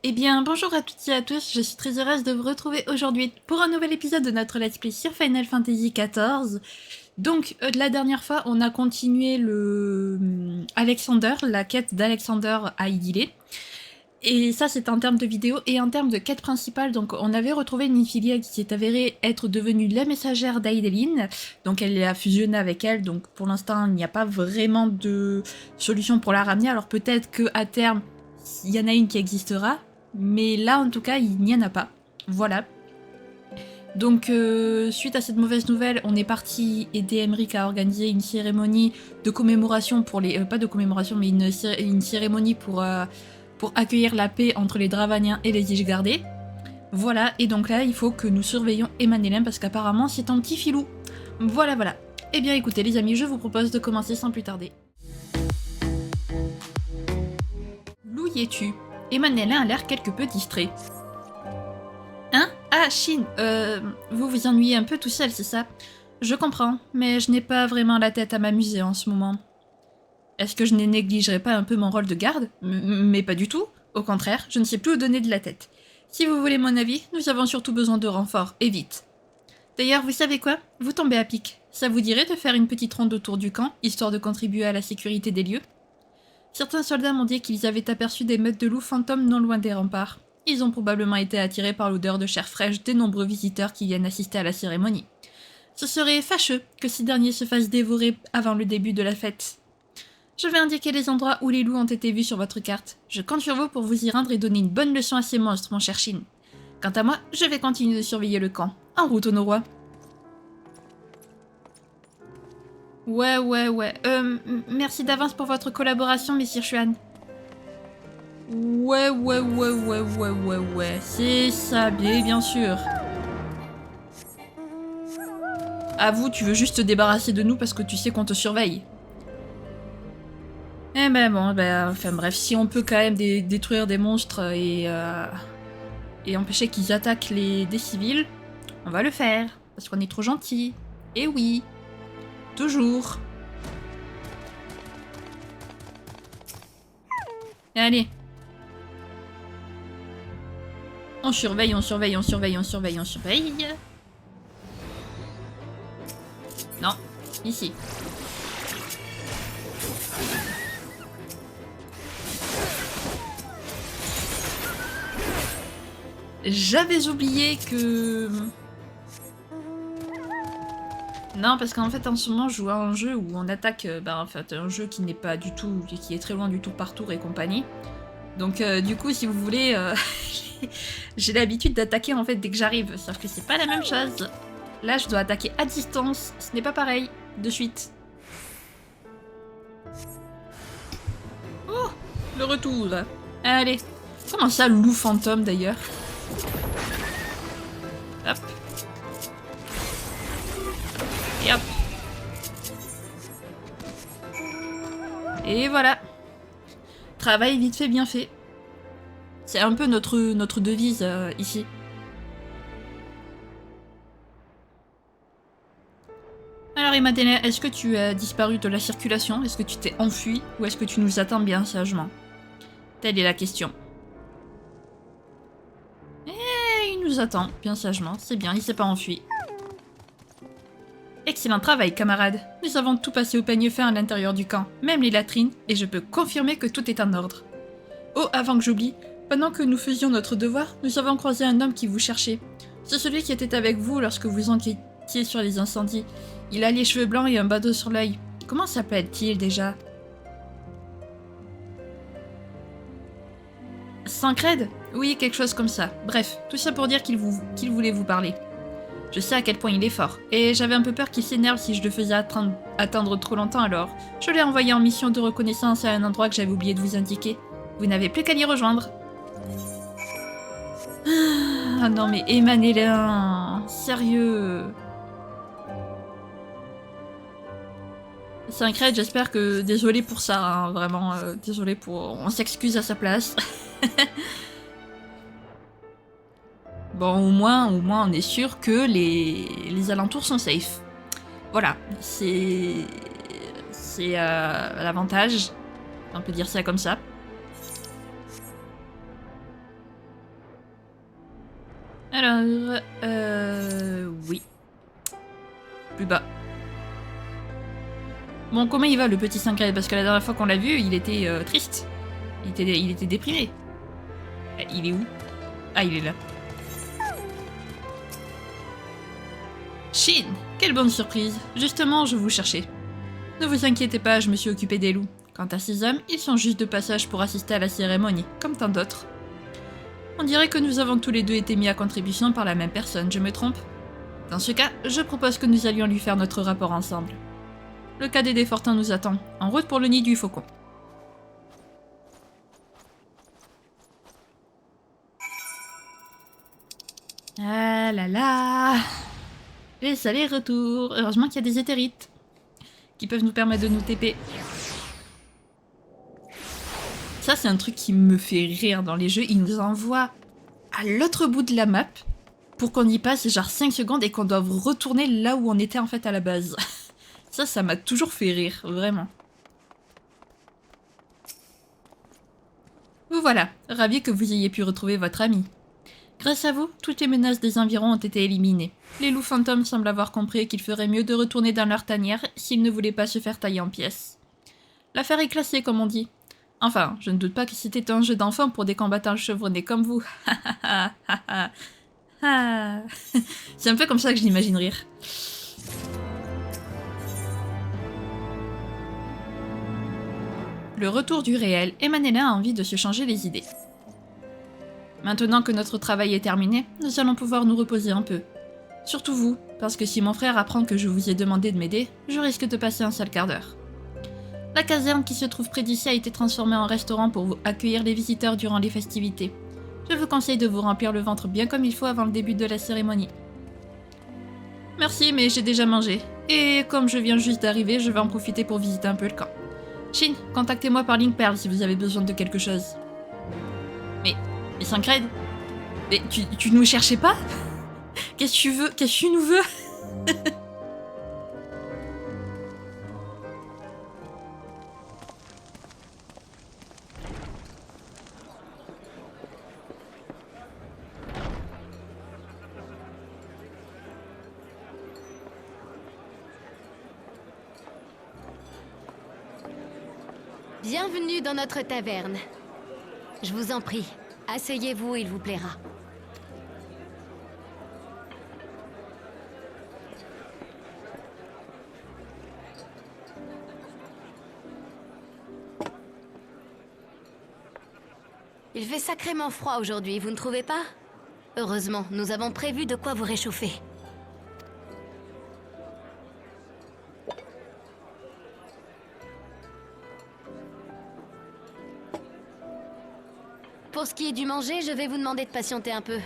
Eh bien, bonjour à toutes et à tous, je suis très heureuse de vous retrouver aujourd'hui pour un nouvel épisode de notre Let's Play sur Final Fantasy XIV. Donc, la dernière fois, on a continué Alexander, la quête d'Alexander à Idylé. Et ça, c'est en termes de vidéo. Et en termes de quête principale, donc on avait retrouvé une Nymphilia qui s'est avérée être devenue la messagère d'Aideline. Donc elle a fusionné avec elle, donc pour l'instant, il n'y a pas vraiment de solution pour la ramener. Alors peut-être qu'à terme, il y en a une qui existera. Mais là, en tout cas, il n'y en a pas. Voilà. Donc, suite à cette mauvaise nouvelle, on est parti aider Emmerich à organiser une cérémonie de commémoration pour les... pas de commémoration, mais une cérémonie pour accueillir la paix entre les Dravaniens et les Ishgardais. Voilà, et donc là, il faut que nous surveillions Emanélin parce qu'apparemment, c'est un petit filou. Voilà, voilà. Eh bien, écoutez, les amis, je vous propose de commencer sans plus tarder. Où y es-tu? Emanélin a l'air quelque peu distrait. Hein? Ah, Shin, vous vous ennuyez un peu tout seul, c'est ça? Je comprends, mais je n'ai pas vraiment la tête à m'amuser en ce moment. Est-ce que je ne négligerai pas un peu mon rôle de garde? Mais pas du tout. Au contraire, je ne sais plus où donner de la tête. Si vous voulez mon avis, nous avons surtout besoin de renforts, et vite. D'ailleurs, vous savez quoi? Vous tombez à pic. Ça vous dirait de faire une petite ronde autour du camp, histoire de contribuer à la sécurité des lieux? Certains soldats m'ont dit qu'ils avaient aperçu des meutes de loups fantômes non loin des remparts. Ils ont probablement été attirés par l'odeur de chair fraîche des nombreux visiteurs qui viennent assister à la cérémonie. Ce serait fâcheux que ces derniers se fassent dévorer avant le début de la fête. Je vais indiquer les endroits où les loups ont été vus sur votre carte. Je compte sur vous pour vous y rendre et donner une bonne leçon à ces monstres, mon cher Shin. Quant à moi, je vais continuer de surveiller le camp. En route, Honorois. Ouais. Merci d'avance pour votre collaboration, messire Xuan. Ouais. C'est ça, bien sûr. Avoue, tu veux juste te débarrasser de nous parce que tu sais qu'on te surveille. Eh ben bon, enfin bref, si on peut quand même détruire des monstres et empêcher qu'ils attaquent des civils, on va le faire. Parce qu'on est trop gentils. Et oui. Toujours. Et allez. On surveille. Non, ici. J'avais oublié que... Non, parce qu'en fait, en ce moment, je joue à un jeu où on attaque... en fait, un jeu qui n'est pas du tout... qui est très loin du tout par tour et compagnie. Donc, du coup, si vous voulez... j'ai l'habitude d'attaquer, en fait, dès que j'arrive. Sauf que c'est pas la même chose. Là, je dois attaquer à distance. Ce n'est pas pareil. De suite. Oh! Le retour. Allez. Comment ça, loup fantôme, d'ailleurs? Hop. Et hop. Et voilà. Travail vite fait, bien fait. C'est un peu notre devise ici. Alors Emadena, est-ce que tu as disparu de la circulation? Est-ce que tu t'es enfui? Ou est-ce que tu nous attends bien sagement? Telle est la question. Il nous attend bien sagement. C'est bien, il s'est pas enfui. Excellent travail, camarades. Nous avons tout passé au peigne fin à l'intérieur du camp, même les latrines, et je peux confirmer que tout est en ordre. Oh, avant que j'oublie, pendant que nous faisions notre devoir, nous avons croisé un homme qui vous cherchait. C'est celui qui était avec vous lorsque vous enquêtiez sur les incendies. Il a les cheveux blancs et un badaud sur l'œil. Comment s'appelle-t-il déjà? Sancred? Oui, quelque chose comme ça. Bref, tout ça pour dire qu'il voulait vous parler. Je sais à quel point il est fort, et j'avais un peu peur qu'il s'énerve si je le faisais attendre trop longtemps alors. Je l'ai envoyé en mission de reconnaissance à un endroit que j'avais oublié de vous indiquer. Vous n'avez plus qu'à l'y rejoindre. Ah non mais Emanélin, sérieux. Sancred, j'espère que... Désolé pour ça, hein, vraiment, désolé pour... On s'excuse à sa place. Bon, au moins, on est sûr que les alentours sont safe. Voilà, c'est l'avantage. On peut dire ça comme ça. Alors, oui. Plus bas. Bon, comment il va le petit Syncred? Parce que la dernière fois qu'on l'a vu, il était triste. Il était déprimé. Il est où? Ah, il est là. Shin, quelle bonne surprise. Justement, je vous cherchais. Ne vous inquiétez pas, je me suis occupée des loups. Quant à ces hommes, ils sont juste de passage pour assister à la cérémonie, comme tant d'autres. On dirait que nous avons tous les deux été mis à contribution par la même personne, je me trompe? Dans ce cas, je propose que nous allions lui faire notre rapport ensemble. Le cadet des Fortins nous attend, en route pour le nid du faucon. Ah là là! Les allers-retours! Heureusement qu'il y a des éthérites qui peuvent nous permettre de nous TP. Ça, c'est un truc qui me fait rire dans les jeux. Ils nous envoient à l'autre bout de la map pour qu'on y passe genre 5 secondes et qu'on doive retourner là où on était en fait à la base. Ça m'a toujours fait rire, vraiment. Vous voilà, ravi que vous ayez pu retrouver votre ami. Grâce à vous, toutes les menaces des environs ont été éliminées. Les loups fantômes semblent avoir compris qu'il ferait mieux de retourner dans leur tanière s'ils ne voulaient pas se faire tailler en pièces. L'affaire est classée, comme on dit. Enfin, je ne doute pas que c'était un jeu d'enfant pour des combattants chevronnés comme vous. C'est un peu comme ça que je l'imagine rire. Le retour du réel, et Manella a envie de se changer les idées. Maintenant que notre travail est terminé, nous allons pouvoir nous reposer un peu. Surtout vous, parce que si mon frère apprend que je vous ai demandé de m'aider, je risque de passer un sale quart d'heure. La caserne qui se trouve près d'ici a été transformée en restaurant pour vous accueillir les visiteurs durant les festivités. Je vous conseille de vous remplir le ventre bien comme il faut avant le début de la cérémonie. Merci, mais j'ai déjà mangé. Et comme je viens juste d'arriver, je vais en profiter pour visiter un peu le camp. Shin, contactez-moi par Link Pearl si vous avez besoin de quelque chose. Mais Syncred, mais tu nous cherchais pas? Qu'est-ce que tu veux? Qu'est-ce que tu nous veux? Bienvenue dans notre taverne. Je vous en prie, asseyez-vous, il vous plaira. Il fait sacrément froid aujourd'hui, vous ne trouvez pas? Heureusement, nous avons prévu de quoi vous réchauffer. Pour ce qui est du manger, je vais vous demander de patienter un peu.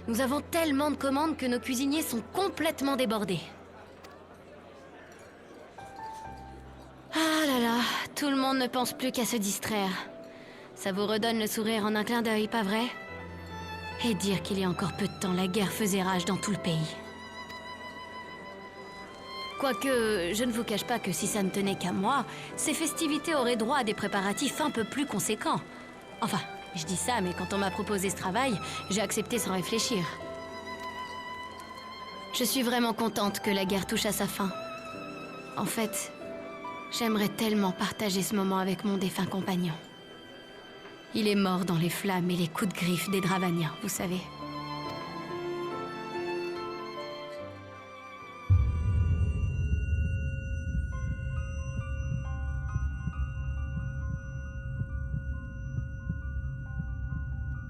Nous avons tellement de commandes que nos cuisiniers sont complètement débordés. Ah là là, tout le monde ne pense plus qu'à se distraire. Ça vous redonne le sourire en un clin d'œil, pas vrai? Et dire qu'il y a encore peu de temps, la guerre faisait rage dans tout le pays. Quoique, je ne vous cache pas que si ça ne tenait qu'à moi, ces festivités auraient droit à des préparatifs un peu plus conséquents. Enfin, je dis ça, mais quand on m'a proposé ce travail, j'ai accepté sans réfléchir. Je suis vraiment contente que la guerre touche à sa fin. En fait, j'aimerais tellement partager ce moment avec mon défunt compagnon. Il est mort dans les flammes et les coups de griffe des Dravaniens, vous savez.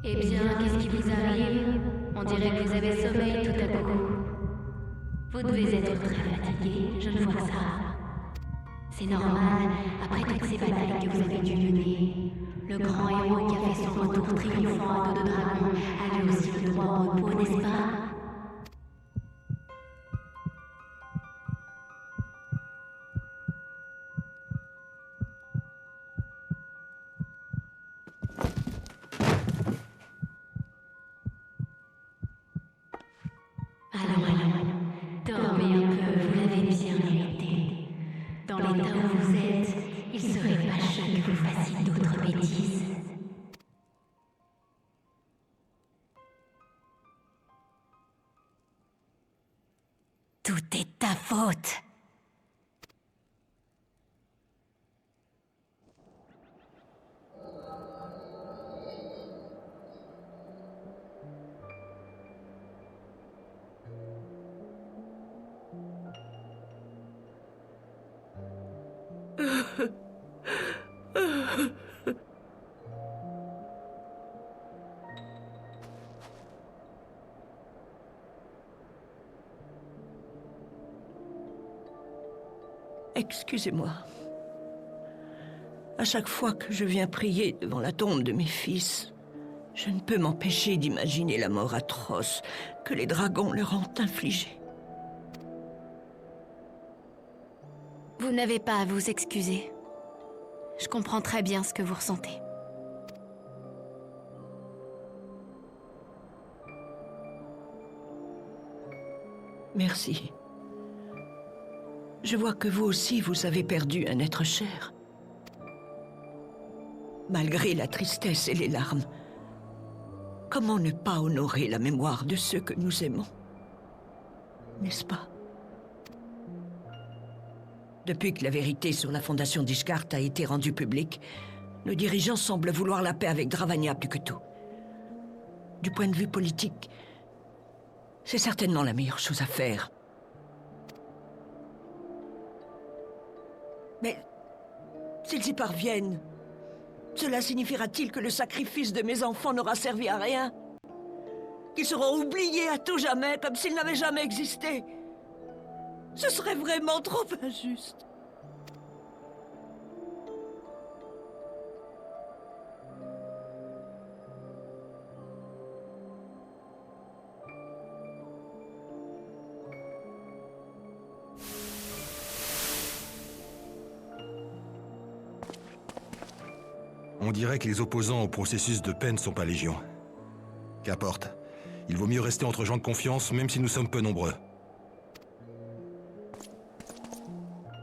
Eh bien, qu'est-ce qui vous arrive? On dirait que vous avez sommeil tout à coup. Vous devez être très fatigué, je ne vois ça. C'est normal, après toutes ces batailles que vous avez dû mener. Le grand héros qui a fait son retour triomphant à dos de dragon a lui aussi le droit au repos, n'est-ce pas? Allons, dormez un peu, vous l'avez bien mérité. Dans l'état où vous êtes, il serait fâcheux que vous fassiez d'autres bêtises. Tout est ta faute. Excusez-moi. À chaque fois que je viens prier devant la tombe de mes fils, je ne peux m'empêcher d'imaginer la mort atroce que les dragons leur ont infligée. Vous n'avez pas à vous excuser. Je comprends très bien ce que vous ressentez. Merci. Je vois que vous aussi, vous avez perdu un être cher. Malgré la tristesse et les larmes, comment ne pas honorer la mémoire de ceux que nous aimons? N'est-ce pas? Depuis que la vérité sur la fondation d'Ishgard a été rendue publique, nos dirigeants semblent vouloir la paix avec Dravania plus que tout. Du point de vue politique, c'est certainement la meilleure chose à faire. Mais s'ils y parviennent, cela signifiera-t-il que le sacrifice de mes enfants n'aura servi à rien? Qu'ils seront oubliés à tout jamais, comme s'ils n'avaient jamais existé? Ce serait vraiment trop injuste. On dirait que les opposants au processus de paix ne sont pas légion. Qu'importe. Il vaut mieux rester entre gens de confiance, même si nous sommes peu nombreux.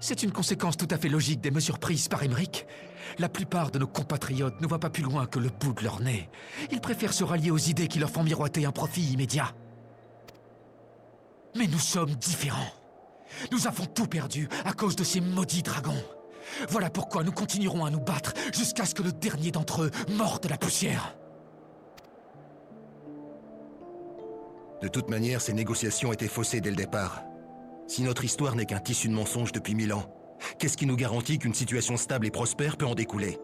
C'est une conséquence tout à fait logique des mesures prises par Aymeric. La plupart de nos compatriotes ne voient pas plus loin que le bout de leur nez. Ils préfèrent se rallier aux idées qui leur font miroiter un profit immédiat. Mais nous sommes différents. Nous avons tout perdu à cause de ces maudits dragons. Voilà pourquoi nous continuerons à nous battre jusqu'à ce que le dernier d'entre eux morde la poussière. De toute manière, ces négociations étaient faussées dès le départ. Si notre histoire n'est qu'un tissu de mensonges depuis 1000 ans, qu'est-ce qui nous garantit qu'une situation stable et prospère peut en découler?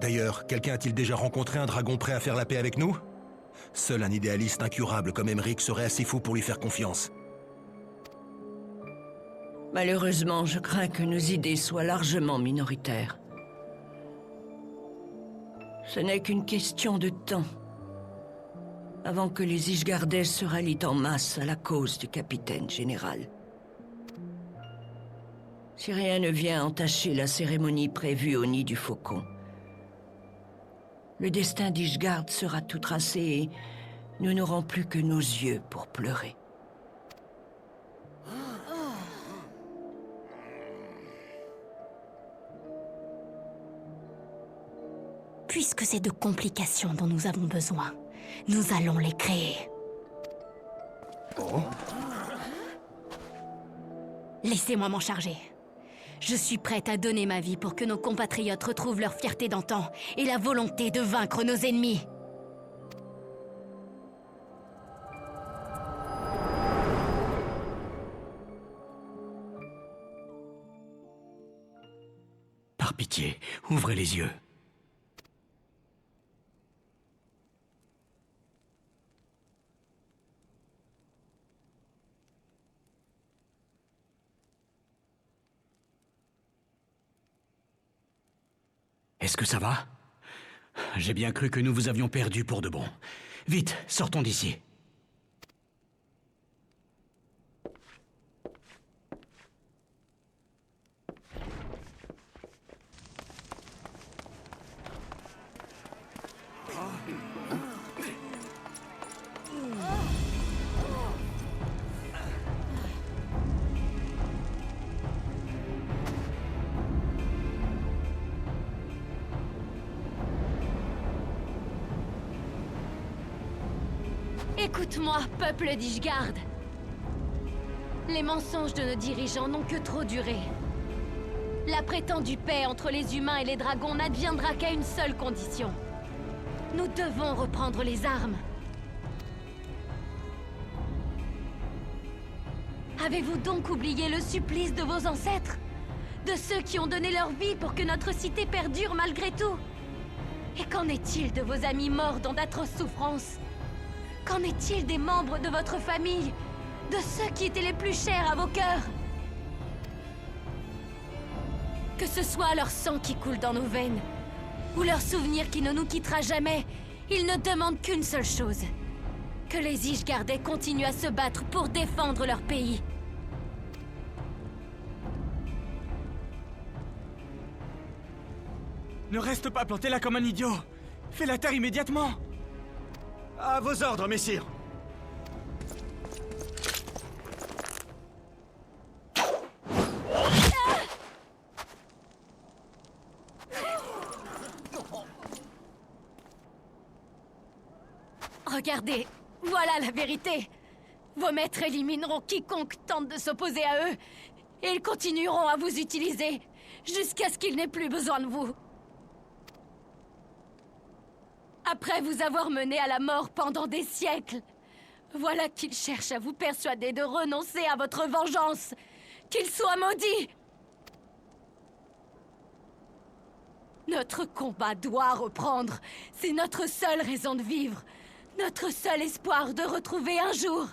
D'ailleurs, quelqu'un a-t-il déjà rencontré un dragon prêt à faire la paix avec nous? Seul un idéaliste incurable comme Aymeric serait assez fou pour lui faire confiance. Malheureusement, je crains que nos idées soient largement minoritaires. Ce n'est qu'une question de temps avant que les Ishgardais se rallient en masse à la cause du capitaine général. Si rien ne vient entacher la cérémonie prévue au nid du faucon, le destin d'Ishgard sera tout tracé et nous n'aurons plus que nos yeux pour pleurer. Puisque c'est de complications dont nous avons besoin, nous allons les créer. Oh. Laissez-moi m'en charger. Je suis prête à donner ma vie pour que nos compatriotes retrouvent leur fierté d'antan et la volonté de vaincre nos ennemis. Par pitié, ouvrez les yeux. Est-ce que ça va? J'ai bien cru que nous vous avions perdu pour de bon. Vite, sortons d'ici. Écoute-moi, peuple d'Ishgard. Les mensonges de nos dirigeants n'ont que trop duré. La prétendue paix entre les humains et les dragons n'adviendra qu'à une seule condition. Nous devons reprendre les armes. Avez-vous donc oublié le supplice de vos ancêtres? De ceux qui ont donné leur vie pour que notre cité perdure malgré tout? Et qu'en est-il de vos amis morts dans d'atroces souffrances? Qu'en est-il des membres de votre famille? De ceux qui étaient les plus chers à vos cœurs? Que ce soit leur sang qui coule dans nos veines, ou leur souvenir qui ne nous quittera jamais, ils ne demandent qu'une seule chose. Que les Ishgardais continuent à se battre pour défendre leur pays. Ne reste pas planté là comme un idiot. Fais la terre immédiatement. À vos ordres, messire. Regardez, voilà la vérité. Vos maîtres élimineront quiconque tente de s'opposer à eux. Et ils continueront à vous utiliser, jusqu'à ce qu'ils n'aient plus besoin de vous. Après vous avoir mené à la mort pendant des siècles, voilà qu'ils cherchent à vous persuader de renoncer à votre vengeance. Qu'ils soient maudits. Notre combat doit reprendre. C'est notre seule raison de vivre. Notre seul espoir de retrouver un jour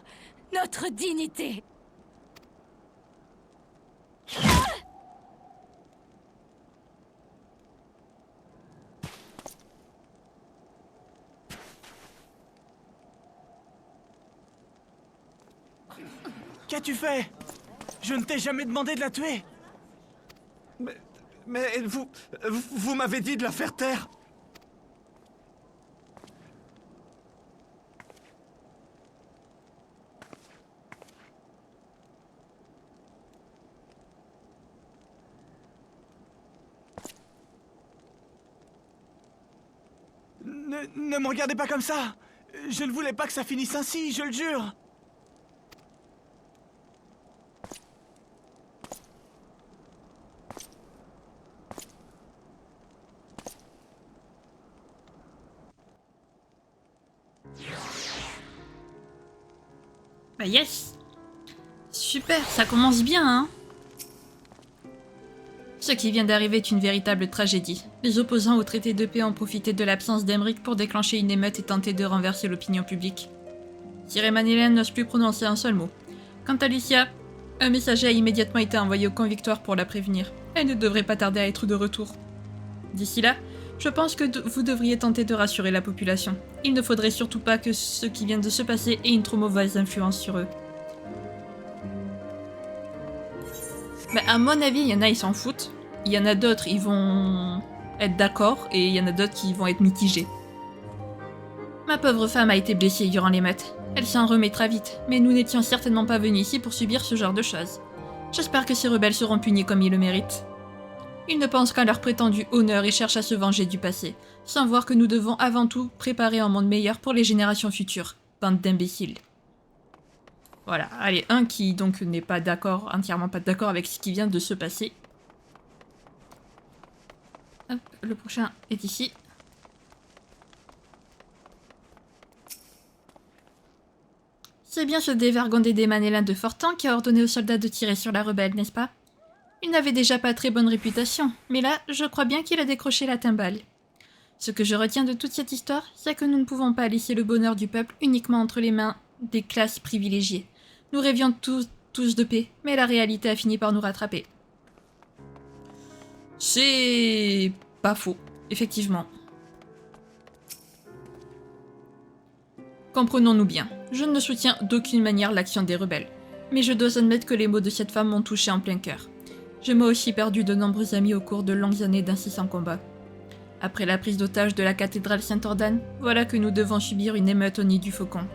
notre dignité. Qu'as-tu fait? Je ne t'ai jamais demandé de la tuer. Mais vous m'avez dit de la faire taire. Ne me regardez pas comme ça. Je ne voulais pas que ça finisse ainsi, je le jure. Bah yes. Super, ça commence bien, hein. Ce qui vient d'arriver est une véritable tragédie. Les opposants au traité de paix ont profité de l'absence d'Emeric pour déclencher une émeute et tenter de renverser l'opinion publique. Sir Emanelen n'ose plus prononcer un seul mot. Quant à Licia, un messager a immédiatement été envoyé au convictoire pour la prévenir. Elle ne devrait pas tarder à être de retour. D'ici là, je pense que vous devriez tenter de rassurer la population. Il ne faudrait surtout pas que ce qui vient de se passer ait une trop mauvaise influence sur eux. Mais à mon avis, il y en a, ils s'en foutent. Il y en a d'autres, ils vont être d'accord, et il y en a d'autres qui vont être mitigés. Ma pauvre femme a été blessée durant l'émeute. Elle s'en remettra vite, mais nous n'étions certainement pas venus ici pour subir ce genre de choses. J'espère que ces rebelles seront punis comme ils le méritent. Ils ne pensent qu'à leur prétendu honneur et cherchent à se venger du passé, sans voir que nous devons avant tout préparer un monde meilleur pour les générations futures. Bande d'imbéciles. Voilà, allez, un qui donc n'est pas d'accord, entièrement pas d'accord avec ce qui vient de se passer. Hop, le prochain est ici. C'est bien ce dévergondé des Manélins de Fortan qui a ordonné aux soldats de tirer sur la rebelle, n'est-ce pas? Il n'avait déjà pas très bonne réputation, mais là, je crois bien qu'il a décroché la timbale. Ce que je retiens de toute cette histoire, c'est que nous ne pouvons pas laisser le bonheur du peuple uniquement entre les mains des classes privilégiées. Nous rêvions tous de paix, mais la réalité a fini par nous rattraper. C'est pas faux, effectivement. Comprenons-nous bien, je ne soutiens d'aucune manière l'action des rebelles, mais je dois admettre que les mots de cette femme m'ont touché en plein cœur. J'ai moi aussi perdu de nombreux amis au cours de longues années d'incessants combats. Après la prise d'otage de la cathédrale Saint-Ordan, voilà que nous devons subir une émeute au nid du faucon.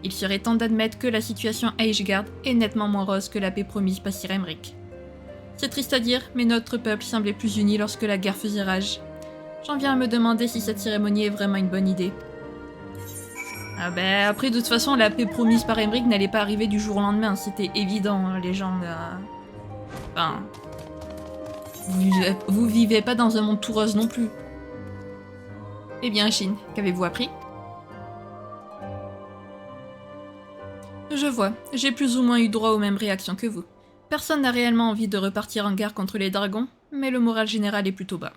Il serait temps d'admettre que la situation à Ishgard est nettement moins rose que la paix promise par Sir Emeric. C'est triste à dire, mais notre peuple semblait plus uni lorsque la guerre faisait rage. J'en viens à me demander si cette cérémonie est vraiment une bonne idée. Ah ben, après, de toute façon, la paix promise par Emmerich n'allait pas arriver du jour au lendemain. C'était évident, hein, les gens... Enfin... Vous vivez pas dans un monde tout rose non plus. Eh bien, Shin, qu'avez-vous appris? Je vois, j'ai plus ou moins eu droit aux mêmes réactions que vous. Personne n'a réellement envie de repartir en guerre contre les dragons, mais le moral général est plutôt bas.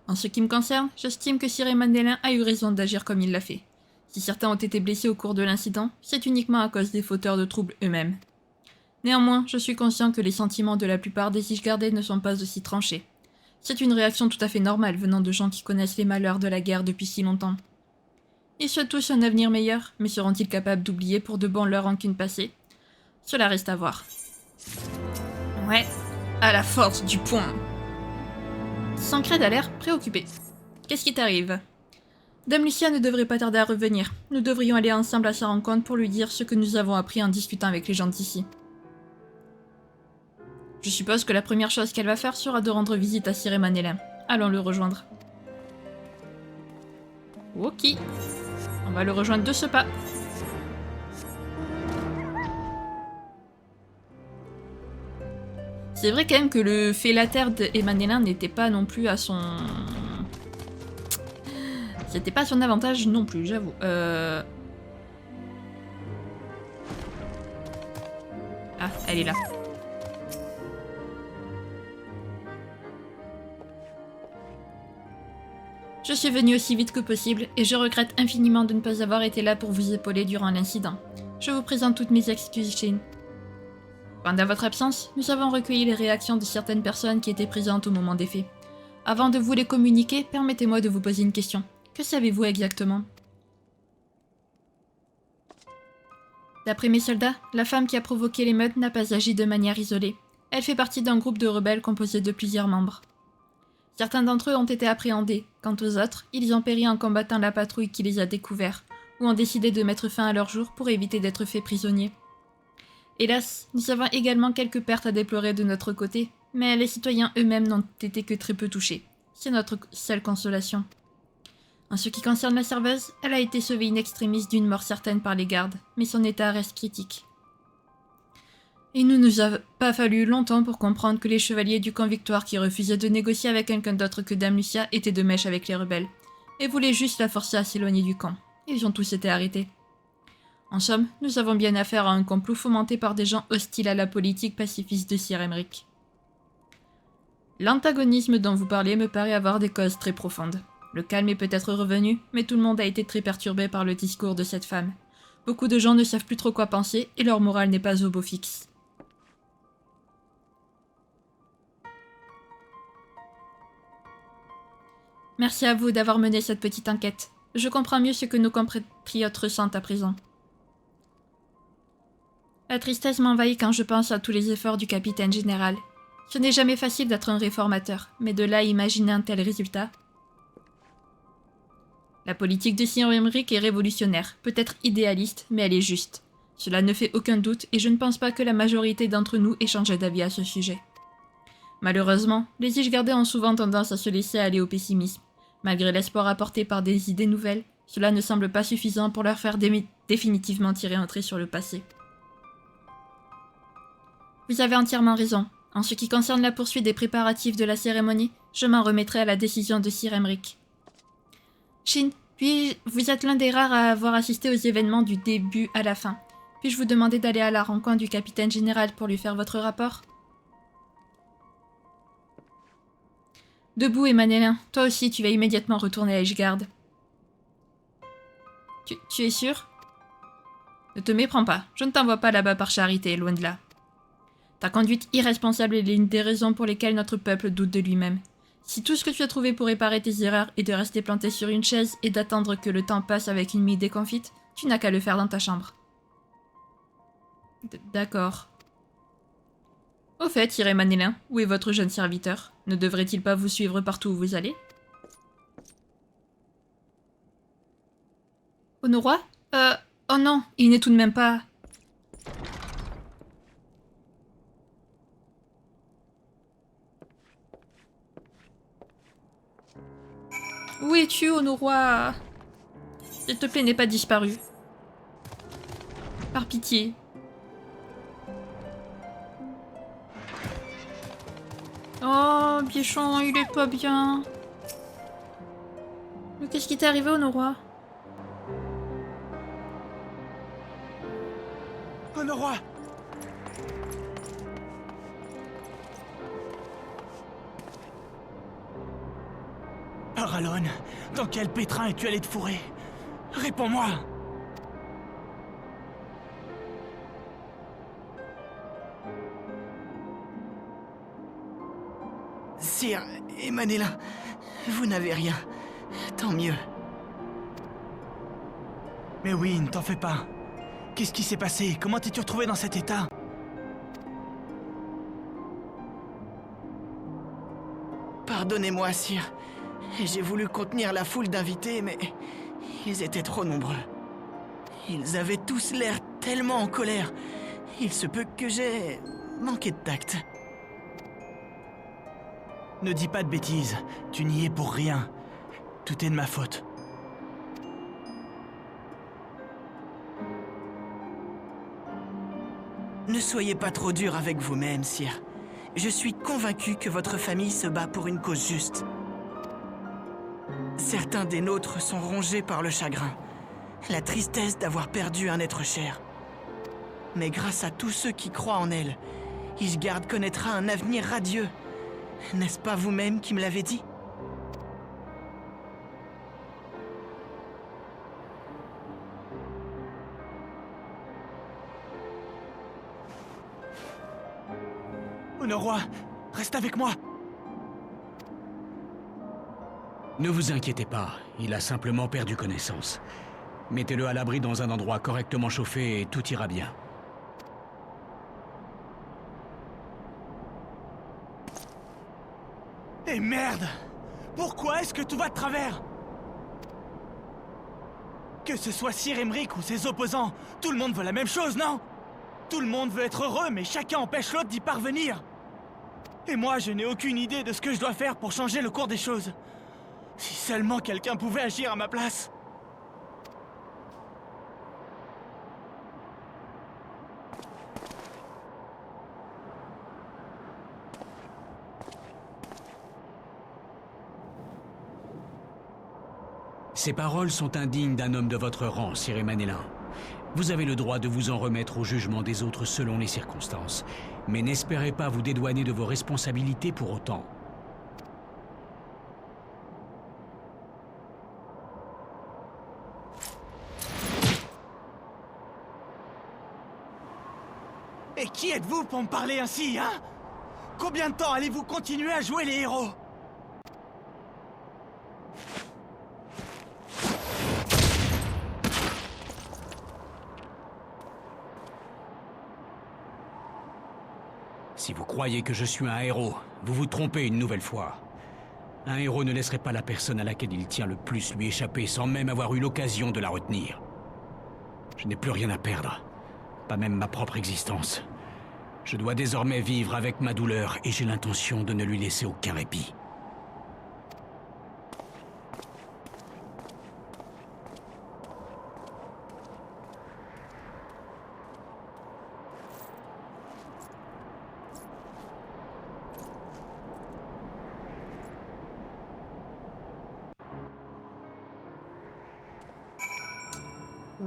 En ce qui me concerne, j'estime que Sir Mandelin a eu raison d'agir comme il l'a fait. Si certains ont été blessés au cours de l'incident, c'est uniquement à cause des fauteurs de troubles eux-mêmes. Néanmoins, je suis conscient que les sentiments de la plupart des Ishgardais ne sont pas aussi tranchés. C'est une réaction tout à fait normale venant de gens qui connaissent les malheurs de la guerre depuis si longtemps. Ils souhaitent tous un avenir meilleur, mais seront-ils capables d'oublier pour de bon leur rancune passée? Cela reste à voir. Ouais, à la force du poing. Sancred a l'air préoccupé. Qu'est-ce qui t'arrive? Dame Lucia ne devrait pas tarder à revenir. Nous devrions aller ensemble à sa rencontre pour lui dire ce que nous avons appris en discutant avec les gens d'ici. Je suppose que la première chose qu'elle va faire sera de rendre visite à Sir Mandelin. Allons le rejoindre. Ok. On va le rejoindre de ce pas. C'est vrai quand même que le félataire d'Emanélin n'était pas non plus à son... C'était pas à son avantage non plus, j'avoue. Ah, elle est là. Je suis venue aussi vite que possible et je regrette infiniment de ne pas avoir été là pour vous épauler durant l'incident. Je vous présente toutes mes excuses, Shin. Pendant votre absence, nous avons recueilli les réactions de certaines personnes qui étaient présentes au moment des faits. Avant de vous les communiquer, permettez-moi de vous poser une question. Que savez-vous exactement? D'après mes soldats, la femme qui a provoqué l'émeute n'a pas agi de manière isolée. Elle fait partie d'un groupe de rebelles composé de plusieurs membres. Certains d'entre eux ont été appréhendés. Quant aux autres, ils ont péri en combattant la patrouille qui les a découverts, ou ont décidé de mettre fin à leur jour pour éviter d'être faits prisonniers. Hélas, nous avons également quelques pertes à déplorer de notre côté, mais les citoyens eux-mêmes n'ont été que très peu touchés. C'est notre seule consolation. En ce qui concerne la serveuse, elle a été sauvée in extremis d'une mort certaine par les gardes, mais son état reste critique. Il ne nous a pas fallu longtemps pour comprendre que les chevaliers du camp Victoire qui refusaient de négocier avec quelqu'un d'autre que Dame Lucia étaient de mèche avec les rebelles, et voulaient juste la forcer à s'éloigner du camp. Ils ont tous été arrêtés. En somme, nous avons bien affaire à un complot fomenté par des gens hostiles à la politique pacifiste de Sir Emmerich. L'antagonisme dont vous parlez me paraît avoir des causes très profondes. Le calme est peut-être revenu, mais tout le monde a été très perturbé par le discours de cette femme. Beaucoup de gens ne savent plus trop quoi penser et leur morale n'est pas au beau fixe. Merci à vous d'avoir mené cette petite enquête. Je comprends mieux ce que nos compatriotes ressentent à présent. La tristesse m'envahit quand je pense à tous les efforts du capitaine général. Ce n'est jamais facile d'être un réformateur, mais de là à imaginer un tel résultat. La politique de Sir Emmerich est révolutionnaire, peut-être idéaliste, mais elle est juste. Cela ne fait aucun doute et je ne pense pas que la majorité d'entre nous ait changé d'avis à ce sujet. Malheureusement, les Ishgardais ont souvent tendance à se laisser aller au pessimisme. Malgré l'espoir apporté par des idées nouvelles, cela ne semble pas suffisant pour leur faire définitivement tirer un trait sur le passé. Vous avez entièrement raison. En ce qui concerne la poursuite des préparatifs de la cérémonie, je m'en remettrai à la décision de Sir Emmerich. Shin, puis vous êtes l'un des rares à avoir assisté aux événements du début à la fin. Puis-je vous demander d'aller à la rencontre du capitaine général pour lui faire votre rapport? Debout, Emanélin. Toi aussi, tu vas immédiatement retourner à Ishgard. Tu es sûr? Ne te méprends pas. Je ne t'envoie pas là-bas par charité, loin de là. Ta conduite irresponsable est l'une des raisons pour lesquelles notre peuple doute de lui-même. Si tout ce que tu as trouvé pour réparer tes erreurs est de rester planté sur une chaise et d'attendre que le temps passe avec une mie déconfite, tu n'as qu'à le faire dans ta chambre. D'accord. Au fait, Sir Mandelin, où est votre jeune serviteur? Ne devrait-il pas vous suivre partout où vous allez? Honoroy? Oh non, il n'est tout de même pas... Où es-tu, Honoroy? S'il te plaît, n'aie pas disparu. Par pitié. Oh, Bichon, il est pas bien. Mais qu'est-ce qui t'est arrivé, Honoroy? Honoroy! Paralone, dans quel pétrin es-tu allé te fourrer? Réponds-moi! Sire et Manélin, vous n'avez rien. Tant mieux. Mais oui, ne t'en fais pas. Qu'est-ce qui s'est passé? Comment t'es-tu retrouvé dans cet état? Pardonnez-moi, sire. J'ai voulu contenir la foule d'invités, mais ils étaient trop nombreux. Ils avaient tous l'air tellement en colère. Il se peut que j'ai manqué de tact. Ne dis pas de bêtises. Tu n'y es pour rien. Tout est de ma faute. Ne soyez pas trop dur avec vous-même, sire. Je suis convaincu que votre famille se bat pour une cause juste. Certains des nôtres sont rongés par le chagrin, la tristesse d'avoir perdu un être cher. Mais grâce à tous ceux qui croient en elle, Ishgard connaîtra un avenir radieux. N'est-ce pas vous-même qui me l'avez dit? Honoroy, reste avec moi. Ne vous inquiétez pas, il a simplement perdu connaissance. Mettez-le à l'abri dans un endroit correctement chauffé et tout ira bien. Et merde! Pourquoi est-ce que tout va de travers? Que ce soit Sir Aymeric ou ses opposants, tout le monde veut la même chose, non? Tout le monde veut être heureux, mais chacun empêche l'autre d'y parvenir. Et moi, je n'ai aucune idée de ce que je dois faire pour changer le cours des choses. Si seulement quelqu'un pouvait agir à ma place. Ces paroles sont indignes d'un homme de votre rang, Sir Manélin. Vous avez le droit de vous en remettre au jugement des autres selon les circonstances. Mais n'espérez pas vous dédouaner de vos responsabilités pour autant. Et qui êtes-vous pour me parler ainsi, hein? Combien de temps allez-vous continuer à jouer les héros? Si vous croyez que je suis un héros, vous vous trompez une nouvelle fois. Un héros ne laisserait pas la personne à laquelle il tient le plus lui échapper sans même avoir eu l'occasion de la retenir. Je n'ai plus rien à perdre, pas même ma propre existence. Je dois désormais vivre avec ma douleur et j'ai l'intention de ne lui laisser aucun répit.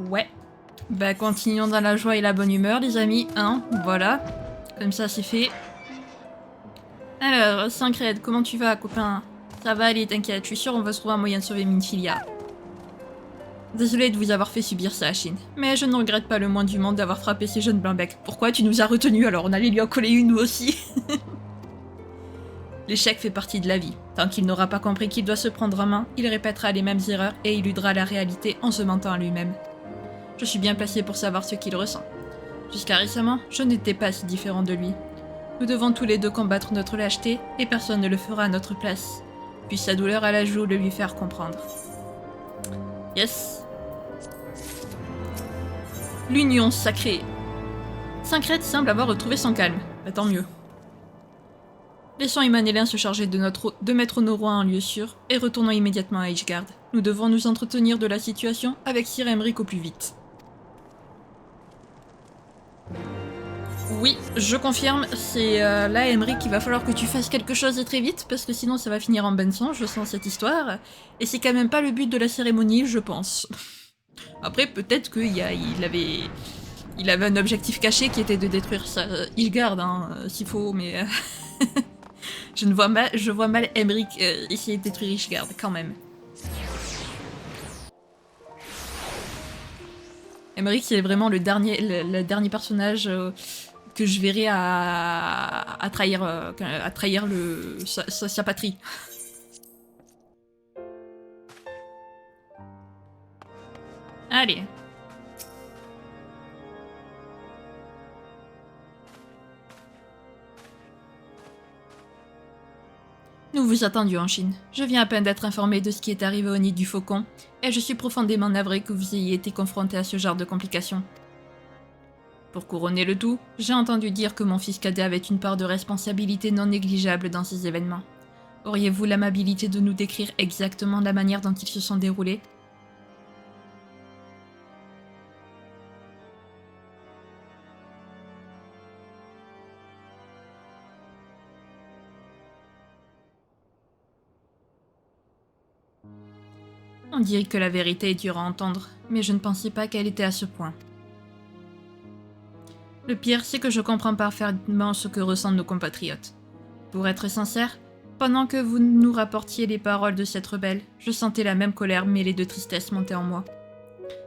Ouais. Bah continuons dans la joie et la bonne humeur les amis, hein, voilà. Comme ça c'est fait. Alors, Syncred, comment tu vas copain? Ça va aller, t'inquiète, je suis sûr on va se trouver un moyen de sauver Minfilia. Désolé de vous avoir fait subir ça, Chine. Mais je ne regrette pas le moins du monde d'avoir frappé ces jeunes blancs-becs. Pourquoi tu nous as retenus alors? On allait lui en coller une nous aussi. L'échec fait partie de la vie. Tant qu'il n'aura pas compris qu'il doit se prendre en main, il répétera les mêmes erreurs et éludera la réalité en se mentant à lui-même. Je suis bien placé pour savoir ce qu'il ressent. Jusqu'à récemment, je n'étais pas si différent de lui. Nous devons tous les deux combattre notre lâcheté, et personne ne le fera à notre place. Puis sa douleur à la joue le lui faire comprendre. Yes. L'union sacrée. Syncred semble avoir retrouvé son calme. Bah, tant mieux. Laissons Imanélin se charger de mettre nos rois en lieu sûr et retournons immédiatement à Ishgard. Nous devons nous entretenir de la situation avec Sir Aymeric au plus vite. Oui, je confirme, c'est là, Aymeric, il va falloir que tu fasses quelque chose et très vite, parce que sinon ça va finir en bain de sang, je sens cette histoire. Et c'est quand même pas le but de la cérémonie, je pense. Après, peut-être qu'il avait un objectif caché qui était de détruire Ishgard, hein, s'il faut, mais... je vois mal Aymeric essayer de détruire Ishgard, quand même. Aymeric, c'est vraiment le dernier personnage que je verrai à trahir sa patrie. Allez. Nous vous attendions en Chine. Je viens à peine d'être informé de ce qui est arrivé au nid du faucon, et je suis profondément navré que vous ayez été confronté à ce genre de complications. Pour couronner le tout, j'ai entendu dire que mon fils cadet avait une part de responsabilité non négligeable dans ces événements. Auriez-vous l'amabilité de nous décrire exactement la manière dont ils se sont déroulés ? On dirait que la vérité est dure à entendre, mais je ne pensais pas qu'elle était à ce point. Le pire, c'est que je comprends parfaitement ce que ressentent nos compatriotes. Pour être sincère, pendant que vous nous rapportiez les paroles de cette rebelle, je sentais la même colère mêlée de tristesse monter en moi.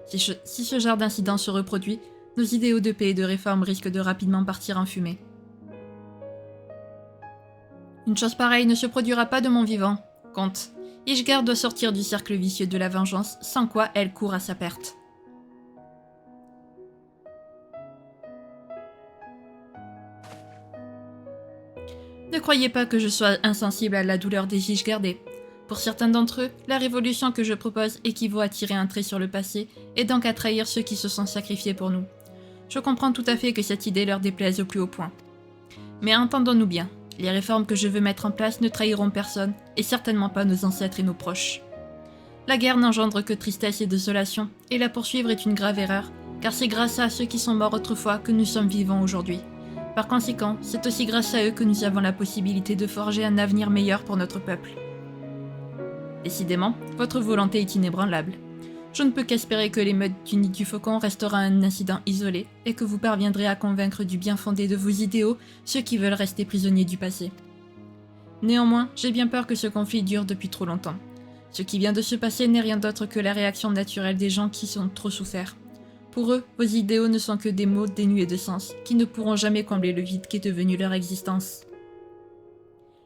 Si ce genre d'incident se reproduit, nos idéaux de paix et de réforme risquent de rapidement partir en fumée. Une chose pareille ne se produira pas de mon vivant, comte. Ishgard doit sortir du cercle vicieux de la vengeance, sans quoi elle court à sa perte. Ne croyez pas que je sois insensible à la douleur des Ishgardais. Pour certains d'entre eux, la révolution que je propose équivaut à tirer un trait sur le passé, et donc à trahir ceux qui se sont sacrifiés pour nous. Je comprends tout à fait que cette idée leur déplaise au plus haut point. Mais entendons-nous bien. Les réformes que je veux mettre en place ne trahiront personne, et certainement pas nos ancêtres et nos proches. La guerre n'engendre que tristesse et désolation, et la poursuivre est une grave erreur, car c'est grâce à ceux qui sont morts autrefois que nous sommes vivants aujourd'hui. Par conséquent, c'est aussi grâce à eux que nous avons la possibilité de forger un avenir meilleur pour notre peuple. Décidément, votre volonté est inébranlable. Je ne peux qu'espérer que l'émeute du nid du faucon restera un incident isolé et que vous parviendrez à convaincre du bien fondé de vos idéaux ceux qui veulent rester prisonniers du passé. Néanmoins, j'ai bien peur que ce conflit dure depuis trop longtemps. Ce qui vient de se passer n'est rien d'autre que la réaction naturelle des gens qui sont trop souffert. Pour eux, vos idéaux ne sont que des mots dénués de sens, qui ne pourront jamais combler le vide qu'est devenu leur existence.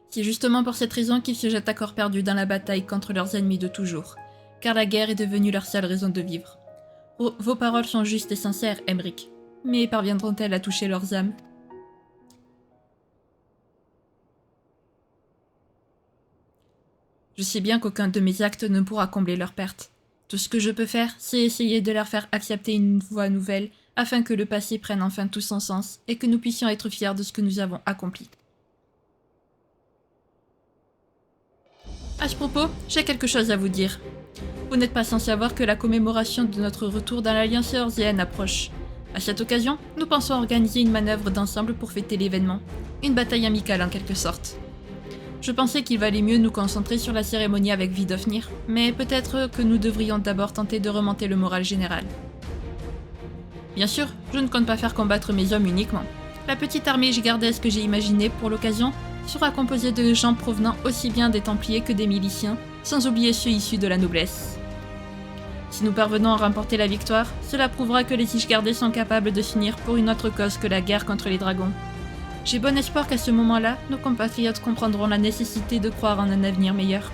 C'est justement pour cette raison qu'ils se jettent à corps perdu dans la bataille contre leurs ennemis de toujours, car la guerre est devenue leur seule raison de vivre. Vos paroles sont justes et sincères, Aymeric, mais parviendront-elles à toucher leurs âmes ? Je sais bien qu'aucun de mes actes ne pourra combler leur perte. Tout ce que je peux faire, c'est essayer de leur faire accepter une voie nouvelle, afin que le passé prenne enfin tout son sens, et que nous puissions être fiers de ce que nous avons accompli. À ce propos, j'ai quelque chose à vous dire. Vous n'êtes pas sans savoir que la commémoration de notre retour dans l'Alliance Eorzean approche. À cette occasion, nous pensons organiser une manœuvre d'ensemble pour fêter l'événement. Une bataille amicale en quelque sorte. Je pensais qu'il valait mieux nous concentrer sur la cérémonie avec Vidofnir, mais peut-être que nous devrions d'abord tenter de remonter le moral général. Bien sûr, je ne compte pas faire combattre mes hommes uniquement. La petite armée ishgardesque que j'ai imaginée pour l'occasion sera composée de gens provenant aussi bien des Templiers que des miliciens, sans oublier ceux issus de la noblesse. Si nous parvenons à remporter la victoire, cela prouvera que les Ishgardais sont capables de s'unir pour une autre cause que la guerre contre les dragons. J'ai bon espoir qu'à ce moment-là, nos compatriotes comprendront la nécessité de croire en un avenir meilleur.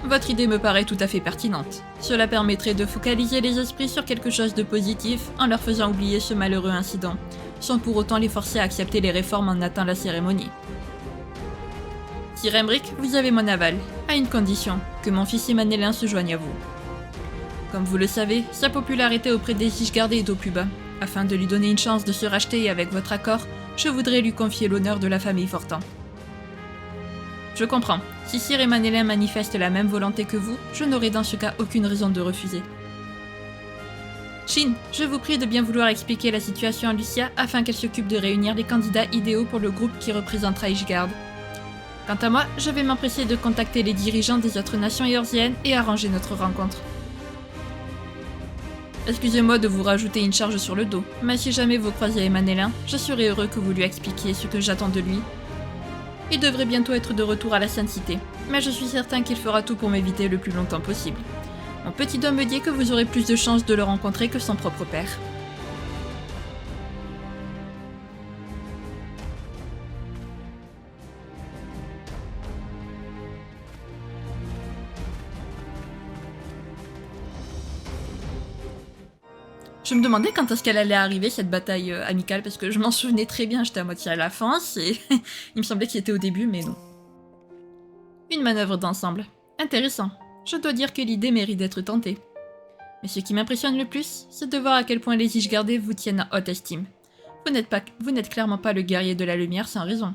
Votre idée me paraît tout à fait pertinente. Cela permettrait de focaliser les esprits sur quelque chose de positif en leur faisant oublier ce malheureux incident, sans pour autant les forcer à accepter les réformes en attendant la cérémonie. Sir Aymeric, vous avez mon aval, à une condition, que mon fils Imanélin se joigne à vous. Comme vous le savez, sa popularité auprès des Ishgardais est au plus bas. Afin de lui donner une chance de se racheter et avec votre accord, je voudrais lui confier l'honneur de la famille Fortin. Je comprends. Si Sir Emanélin manifeste la même volonté que vous, je n'aurai dans ce cas aucune raison de refuser. Shin, je vous prie de bien vouloir expliquer la situation à Lucia afin qu'elle s'occupe de réunir les candidats idéaux pour le groupe qui représentera Ishgard. Quant à moi, je vais m'empresser de contacter les dirigeants des autres nations éorziennes et arranger notre rencontre. Excusez-moi de vous rajouter une charge sur le dos, mais si jamais vous croisez Emanélin, je serai heureux que vous lui expliquiez ce que j'attends de lui. Il devrait bientôt être de retour à la Sainte Cité, mais je suis certain qu'il fera tout pour m'éviter le plus longtemps possible. Mon petit doigt me dit que vous aurez plus de chances de le rencontrer que son propre père. Je me demandais quand est-ce qu'elle allait arriver, cette bataille amicale, parce que je m'en souvenais très bien, j'étais à moitié à la fin, et il me semblait qu'il était au début, mais non. Une manœuvre d'ensemble. Intéressant. Je dois dire que l'idée mérite d'être tentée. Mais ce qui m'impressionne le plus, c'est de voir à quel point les Ishgardais vous tiennent à haute estime. Vous n'êtes clairement pas le guerrier de la lumière sans raison.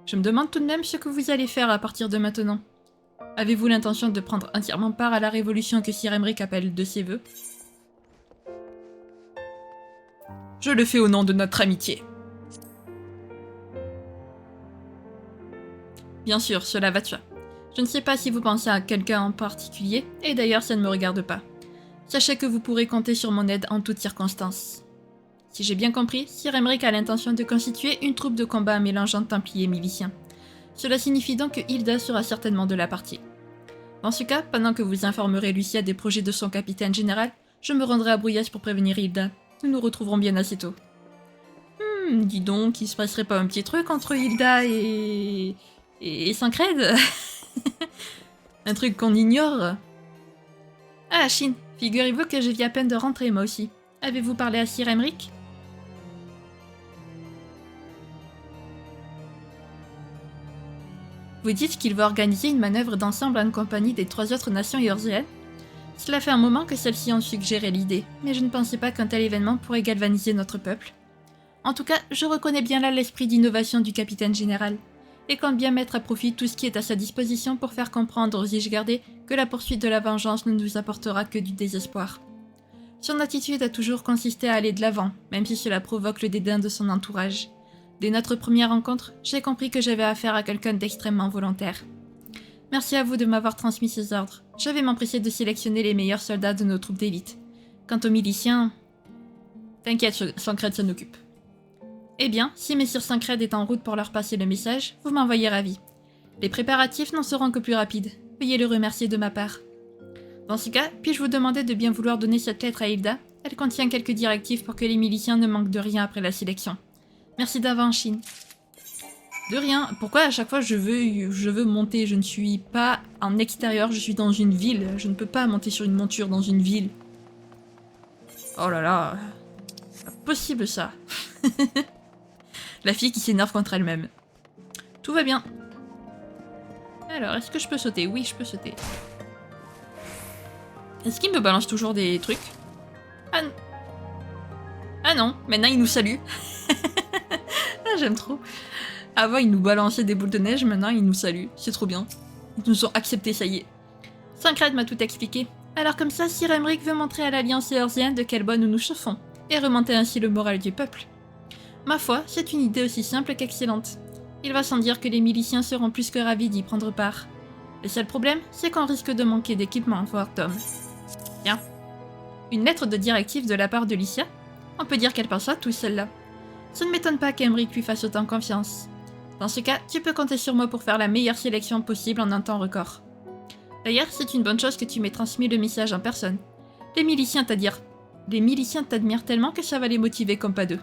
Je me demande tout de même ce que vous allez faire à partir de maintenant. Avez-vous l'intention de prendre entièrement part à la révolution que Sir Emric appelle de ses vœux? Je le fais au nom de notre amitié. Bien sûr, cela va de soi. Je ne sais pas si vous pensez à quelqu'un en particulier, et d'ailleurs ça ne me regarde pas. Sachez que vous pourrez compter sur mon aide en toutes circonstances. Si j'ai bien compris, Sir Emric a l'intention de constituer une troupe de combat mélangeant templiers et miliciens. Cela signifie donc que Hilda sera certainement de la partie. Dans ce cas, pendant que vous informerez Lucia des projets de son capitaine général, je me rendrai à Bruyas pour prévenir Hilda. Nous nous retrouverons bien assez tôt. Dis donc, il se passerait pas un petit truc entre Hilda et Sancred? Un truc qu'on ignore. Ah, Shin, figurez-vous que je viens à peine de rentrer, moi aussi. Avez-vous parlé à Sir Emric? Vous dites qu'il va organiser une manœuvre d'ensemble en compagnie des 3 autres nations éorziennes? Cela fait un moment que celles-ci ont suggéré l'idée, mais je ne pensais pas qu'un tel événement pourrait galvaniser notre peuple. En tout cas, je reconnais bien là l'esprit d'innovation du capitaine général, et compte bien mettre à profit tout ce qui est à sa disposition pour faire comprendre aux Ishgardais que la poursuite de la vengeance ne nous apportera que du désespoir. Son attitude a toujours consisté à aller de l'avant, même si cela provoque le dédain de son entourage. Dès notre première rencontre, j'ai compris que j'avais affaire à quelqu'un d'extrêmement volontaire. Merci à vous de m'avoir transmis ces ordres. Je vais m'empresser de sélectionner les meilleurs soldats de nos troupes d'élite. Quant aux miliciens... T'inquiète, Sancred s'en occupe. Eh bien, si Messire Sancred est en route pour leur passer le message, vous m'envoyez ravi. Les préparatifs n'en seront que plus rapides. Veuillez le remercier de ma part. Dans ce cas, puis-je vous demander de bien vouloir donner cette lettre à Hilda? Elle contient quelques directives pour que les miliciens ne manquent de rien après la sélection. Merci d'avance, Shin. De rien. Pourquoi à chaque fois je veux monter? Je ne suis pas en extérieur, je suis dans une ville. Je ne peux pas monter sur une monture dans une ville. Oh là là. C'est pas possible ça. La fille qui s'énerve contre elle-même. Tout va bien. Alors, est-ce que je peux sauter? Oui, je peux sauter. Est-ce qu'il me balance toujours des trucs? Ah non, maintenant il nous salue. Ah, j'aime trop. Avant, ils nous balançaient des boules de neige, maintenant ils nous saluent. C'est trop bien. Ils nous ont acceptés, ça y est. Sancred m'a tout expliqué. Alors comme ça, Sir Emric veut montrer à l'Alliance éorzienne de quel bois nous nous chauffons, et remonter ainsi le moral du peuple. Ma foi, c'est une idée aussi simple qu'excellente. Il va sans dire que les miliciens seront plus que ravis d'y prendre part. Le seul problème, c'est qu'on risque de manquer d'équipement, voire d'hommes. Tiens. Une lettre de directive de la part de Lucia? On peut dire qu'elle pense à tout, celle-là. Ça ne m'étonne pas qu'Emric lui fasse autant confiance. Dans ce cas, tu peux compter sur moi pour faire la meilleure sélection possible en un temps record. D'ailleurs, c'est une bonne chose que tu m'aies transmis le message en personne. Les miliciens t'admirent tellement que ça va les motiver comme pas deux.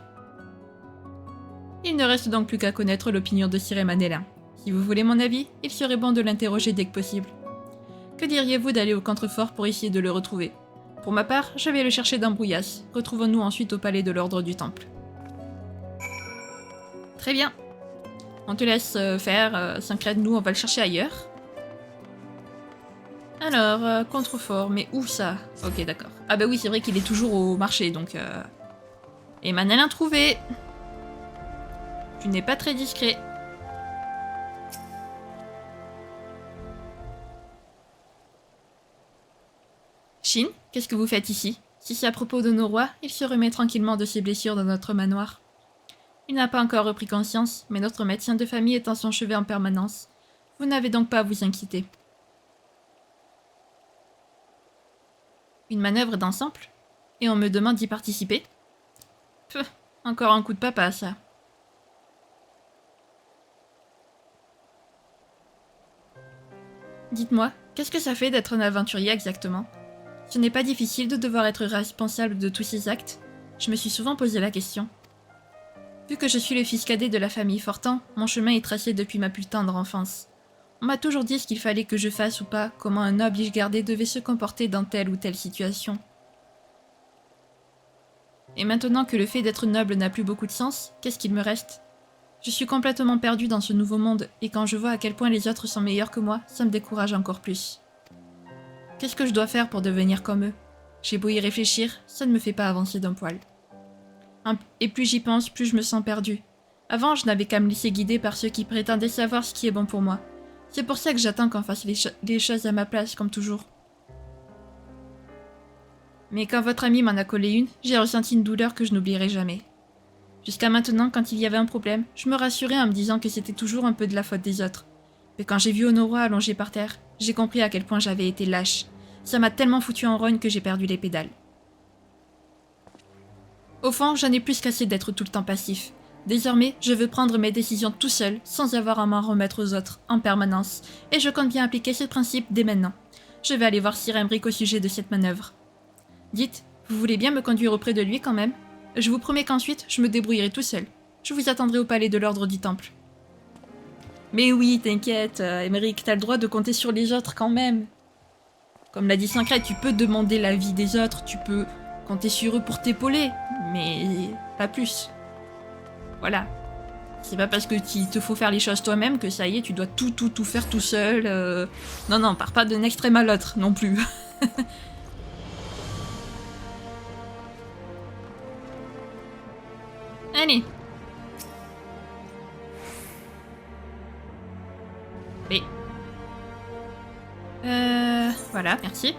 Il ne reste donc plus qu'à connaître l'opinion de Sir Emanélin. Si vous voulez mon avis, il serait bon de l'interroger dès que possible. Que diriez-vous d'aller au contrefort pour essayer de le retrouver? Pour ma part, je vais le chercher dans Bruyas. Retrouvons-nous ensuite au palais de l'Ordre du Temple. Très bien. On te laisse faire, Sancred, nous on va le chercher ailleurs. Alors, contrefort, mais où ça? Ok, d'accord. Ah bah oui, c'est vrai qu'il est toujours au marché, donc... Emmanuel trouvé. Tu n'es pas très discret. Shin, qu'est-ce que vous faites ici? Si c'est à propos de nos rois, il se remet tranquillement de ses blessures dans notre manoir. Il n'a pas encore repris conscience, mais notre médecin de famille est à son chevet en permanence. Vous n'avez donc pas à vous inquiéter. Une manœuvre d'ensemble? Et on me demande d'y participer? Encore un coup de papa, ça. Dites-moi, qu'est-ce que ça fait d'être un aventurier exactement? Ce n'est pas difficile de devoir être responsable de tous ces actes. Je me suis souvent posé la question. Vu que je suis le fils cadet de la famille Fortin, mon chemin est tracé depuis ma plus tendre enfance. On m'a toujours dit ce qu'il fallait que je fasse ou pas, comment un noble Ishgardais devait se comporter dans telle ou telle situation. Et maintenant que le fait d'être noble n'a plus beaucoup de sens, qu'est-ce qu'il me reste? Je suis complètement perdue dans ce nouveau monde, et quand je vois à quel point les autres sont meilleurs que moi, ça me décourage encore plus. Qu'est-ce que je dois faire pour devenir comme eux? J'ai beau y réfléchir, ça ne me fait pas avancer d'un poil. Et plus j'y pense, plus je me sens perdue. Avant, je n'avais qu'à me laisser guider par ceux qui prétendaient savoir ce qui est bon pour moi. C'est pour ça que j'attends qu'on fasse les choses à ma place, comme toujours. Mais quand votre ami m'en a collé une, j'ai ressenti une douleur que je n'oublierai jamais. Jusqu'à maintenant, quand il y avait un problème, je me rassurais en me disant que c'était toujours un peu de la faute des autres. Mais quand j'ai vu Honora allongée par terre, j'ai compris à quel point j'avais été lâche. Ça m'a tellement foutu en rogne que j'ai perdu les pédales. Au fond, j'en ai plus qu'assez d'être tout le temps passif. Désormais, je veux prendre mes décisions tout seul, sans avoir à m'en remettre aux autres, en permanence. Et je compte bien appliquer ce principe dès maintenant. Je vais aller voir Sir Emric au sujet de cette manœuvre. Dites, vous voulez bien me conduire auprès de lui quand même? Je vous promets qu'ensuite, je me débrouillerai tout seul. Je vous attendrai au palais de l'ordre du Temple. Mais oui, t'inquiète, Emric, t'as le droit de compter sur les autres quand même. Comme l'a dit Sancret, tu peux demander l'avis des autres, tu peux compter sur eux pour t'épauler, mais pas plus. Voilà. C'est pas parce que il te faut faire les choses toi-même que ça y est, tu dois tout faire tout seul. Non, pars pas d'un extrême à l'autre non plus. Allez. Mais... voilà, merci.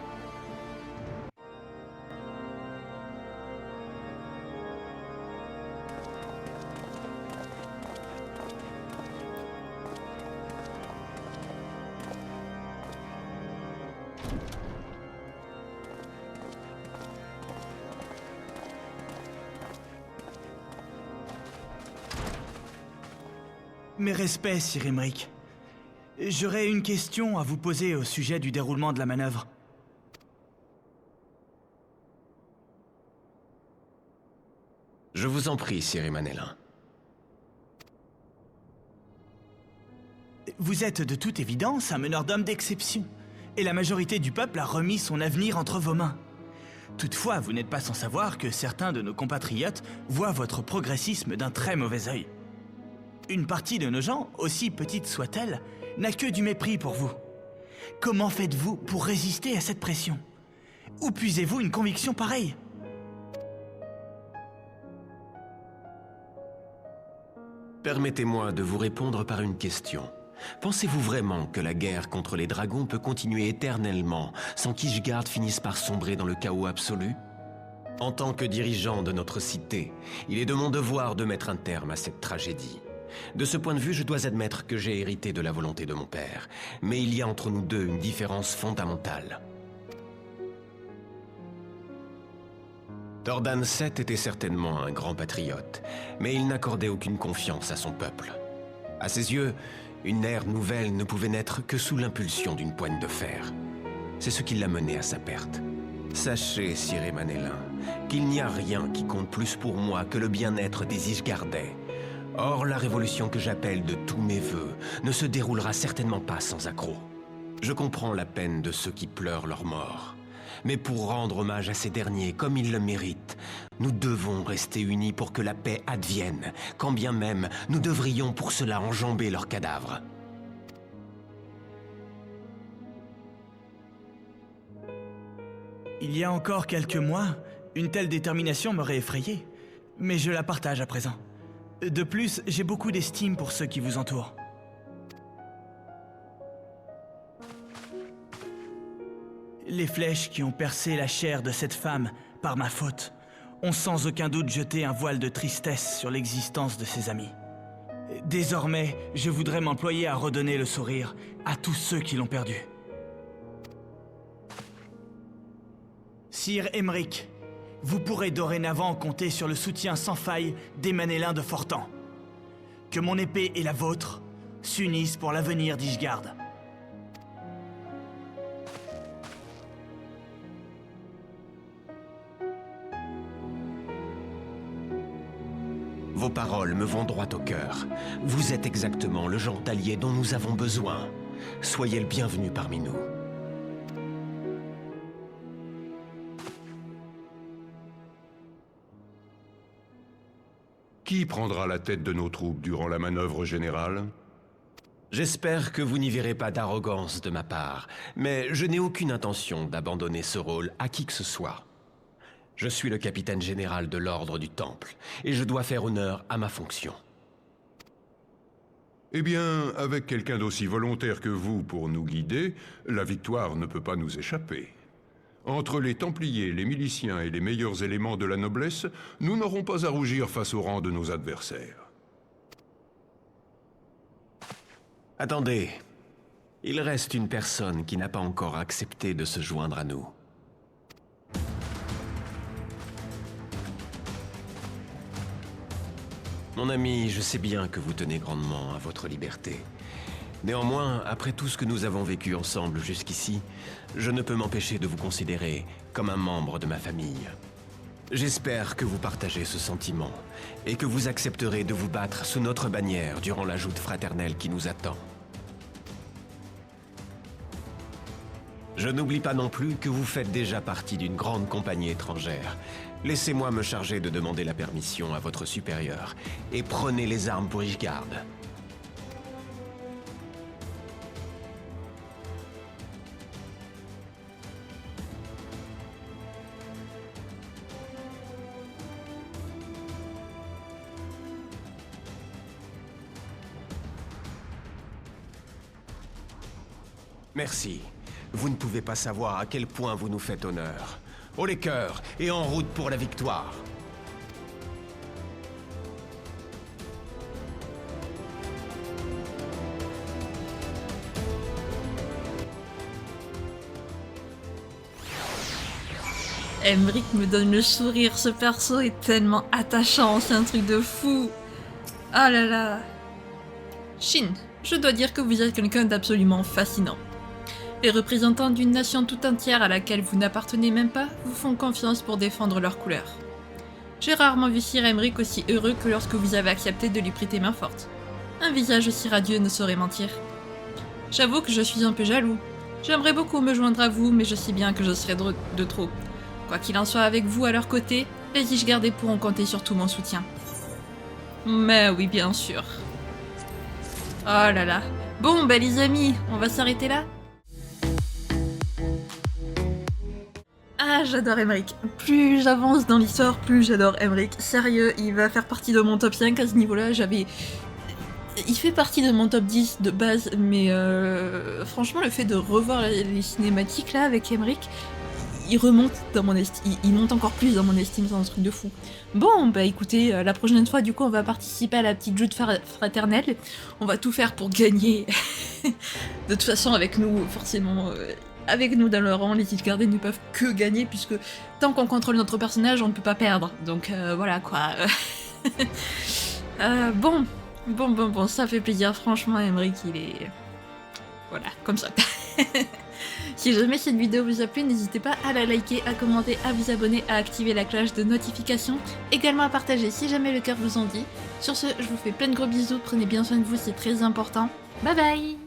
Mes respects, Sir Emric. J'aurais une question à vous poser au sujet du déroulement de la manœuvre. Je vous en prie, Sir Emmanuel. Vous êtes de toute évidence un meneur d'hommes d'exception, et la majorité du peuple a remis son avenir entre vos mains. Toutefois, vous n'êtes pas sans savoir que certains de nos compatriotes voient votre progressisme d'un très mauvais œil. Une partie de nos gens, aussi petite soit-elle, n'a que du mépris pour vous. Comment faites-vous pour résister à cette pression? Où puisez-vous une conviction pareille? Permettez-moi de vous répondre par une question. Pensez-vous vraiment que la guerre contre les dragons peut continuer éternellement sans qu'Ishgard finisse par sombrer dans le chaos absolu? En tant que dirigeant de notre cité, il est de mon devoir de mettre un terme à cette tragédie. De ce point de vue, je dois admettre que j'ai hérité de la volonté de mon père, mais il y a entre nous deux une différence fondamentale. Tordan VII était certainement un grand patriote, mais il n'accordait aucune confiance à son peuple. À ses yeux, une ère nouvelle ne pouvait naître que sous l'impulsion d'une poigne de fer. C'est ce qui l'a mené à sa perte. Sachez, Sir Emmanuel, qu'il n'y a rien qui compte plus pour moi que le bien-être des Ishgardais. Or, la révolution que j'appelle de tous mes vœux ne se déroulera certainement pas sans accroc. Je comprends la peine de ceux qui pleurent leur mort. Mais pour rendre hommage à ces derniers comme ils le méritent, nous devons rester unis pour que la paix advienne, quand bien même nous devrions pour cela enjamber leurs cadavres. Il y a encore quelques mois, une telle détermination m'aurait effrayé. mais je la partage à présent. De plus, j'ai beaucoup d'estime pour ceux qui vous entourent. Les flèches qui ont percé la chair de cette femme par ma faute ont sans aucun doute jeté un voile de tristesse sur l'existence de ses amis. Désormais, je voudrais m'employer à redonner le sourire à tous ceux qui l'ont perdu. Sir Aymeric, vous pourrez dorénavant compter sur le soutien sans faille des Manélins de Fortan. Que mon épée et la vôtre s'unissent pour l'avenir d'Ishgard. Vos paroles me vont droit au cœur. Vous êtes exactement le genre d'allié dont nous avons besoin. Soyez le bienvenu parmi nous. Qui prendra la tête de nos troupes durant la manœuvre générale? J'espère que vous n'y verrez pas d'arrogance de ma part, mais je n'ai aucune intention d'abandonner ce rôle à qui que ce soit. Je suis le capitaine général de l'Ordre du Temple, et je dois faire honneur à ma fonction. Eh bien, avec quelqu'un d'aussi volontaire que vous pour nous guider, la victoire ne peut pas nous échapper. Entre les Templiers, les miliciens et les meilleurs éléments de la noblesse, nous n'aurons pas à rougir face au rang de nos adversaires. Attendez, il reste une personne qui n'a pas encore accepté de se joindre à nous. Mon ami, je sais bien que vous tenez grandement à votre liberté. Néanmoins, après tout ce que nous avons vécu ensemble jusqu'ici, je ne peux m'empêcher de vous considérer comme un membre de ma famille. J'espère que vous partagez ce sentiment et que vous accepterez de vous battre sous notre bannière durant la joute fraternelle qui nous attend. Je n'oublie pas non plus que vous faites déjà partie d'une grande compagnie étrangère. Laissez-moi me charger de demander la permission à votre supérieur et prenez les armes pour Ishgard. Merci. Vous ne pouvez pas savoir à quel point vous nous faites honneur. Haut les cœurs et en route pour la victoire. Aymeric me donne le sourire, ce perso est tellement attachant, c'est un truc de fou. Ah là là. Shin, je dois dire que vous êtes quelqu'un d'absolument fascinant. Les représentants d'une nation tout entière à laquelle vous n'appartenez même pas vous font confiance pour défendre leurs couleurs. J'ai rarement vu Sir Aymeric aussi heureux que lorsque vous avez accepté de lui prêter main forte. Un visage aussi radieux ne saurait mentir. J'avoue que je suis un peu jaloux. J'aimerais beaucoup me joindre à vous, mais je sais bien que je serai de trop. Quoi qu'il en soit, avec vous à leur côté, les Ishgardais pourront compter sur tout mon soutien. Mais oui, bien sûr. Oh là là. Bon, bah les amis, on va s'arrêter là. Ah, j'adore Aymeric. Plus j'avance dans l'histoire, plus j'adore Aymeric. Sérieux, il va faire partie de mon top 5 à ce niveau-là. Il fait partie de mon top 10 de base, mais franchement, le fait de revoir les cinématiques là avec Aymeric, il remonte dans mon estime. Il monte encore plus dans mon estime, c'est un truc de fou. Bon, bah écoutez, la prochaine fois, du coup, on va participer à la petite joute fraternelle. On va tout faire pour gagner. De toute façon, avec nous, forcément... Avec nous dans le rang, les Ishgardais ne peuvent que gagner, puisque tant qu'on contrôle notre personnage, on ne peut pas perdre. Donc voilà quoi. Bon, ça fait plaisir. Franchement, Aymeric, il est... Voilà, comme ça. Si jamais cette vidéo vous a plu, n'hésitez pas à la liker, à commenter, à vous abonner, à activer la cloche de notification. Également à partager si jamais le cœur vous en dit. Sur ce, je vous fais plein de gros bisous. Prenez bien soin de vous, c'est très important. Bye bye!